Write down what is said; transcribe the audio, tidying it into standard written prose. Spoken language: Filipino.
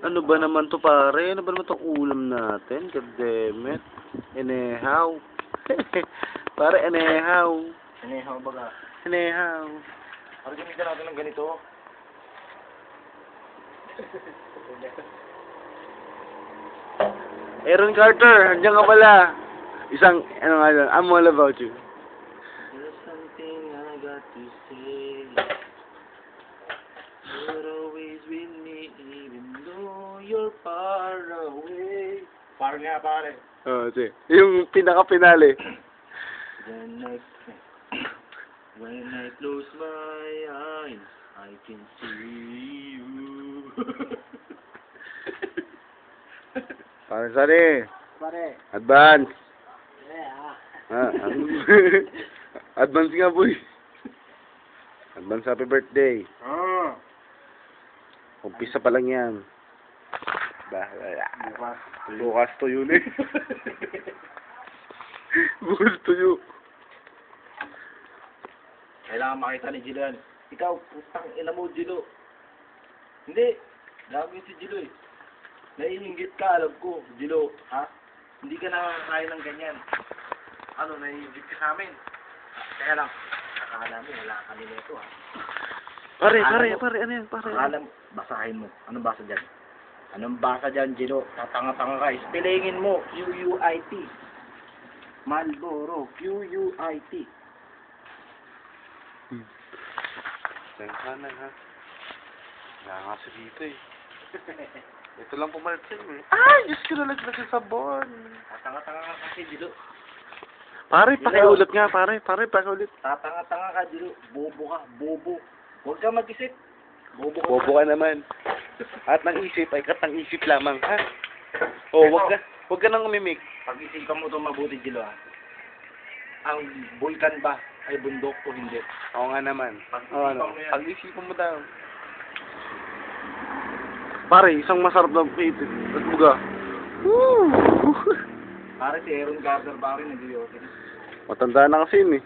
Ano ba naman to pare? Ano ba naman tong ulam natin? God damn it. Anyhow. Pare, anyhow. Inihaw baga. Anyhow. Ano gamitin natin ng ganito? Aaron Carter, andiyan ka pala. Isang, ano nga lang, I'm all about you. There's something I got to say. You're always with me even though you're far away. Far nga pare. Oh, sige. Yung pinaka-finale. When I close my eyes, I can see you. Pare, sorry. Pare. Advance. Yeah. Advance nga, boy. Advance happy birthday. Ah. Umpisa pa lang yan. Bukas to yun eh. Bukas to yun. Kailangan makita ni Jilo yan. Ikaw, putang ina mo, Jilo. Hindi. Gagawin si Jilo eh. Naiinggit ka, alam ko. Jilo, ha? Hindi ka nakakakain ng ganyan. Ano, naiinggit ka sa amin? Kaya lang, akala mo, wala kami nito, ha? Pare, ano yan, pare? Akala mo, basahin mo. Anong basa dyan? Anong basa dyan, Jilo? Tatanga-tanga ka. Spellingin mo, Q-U-I-T. Marlboro, Q-U-I-T. Tengkanan ha. Nakakasa dito eh. Ito lang pumalit sa'yo eh. Ay! Diyos ko nalaglag sa sabon. Tatanga-tanga ka kasi, Jilo. Pare, pakiulit nga pare. Pare, pakiulit. Tatanga-tanga ka, Jilo. Bobo ka, bobo. Huwag ka mag-isip. Bobo ka. Bobo ka naman. At ng isip ay katang isip lamang ha. Oh, wag ka nang umimik. Pag-isipan mo ito mabuti, Jilo, ha? Ang bulkan ba ay bundok o hindi? Oo nga naman. Pag-isipan mo yan. Pag-isipan mo daw. Pare, isang masarap na pitit. At buga. Woo! Pare si Aaron Carter ba rin nag-iyotin? Matanda na kasi yun eh.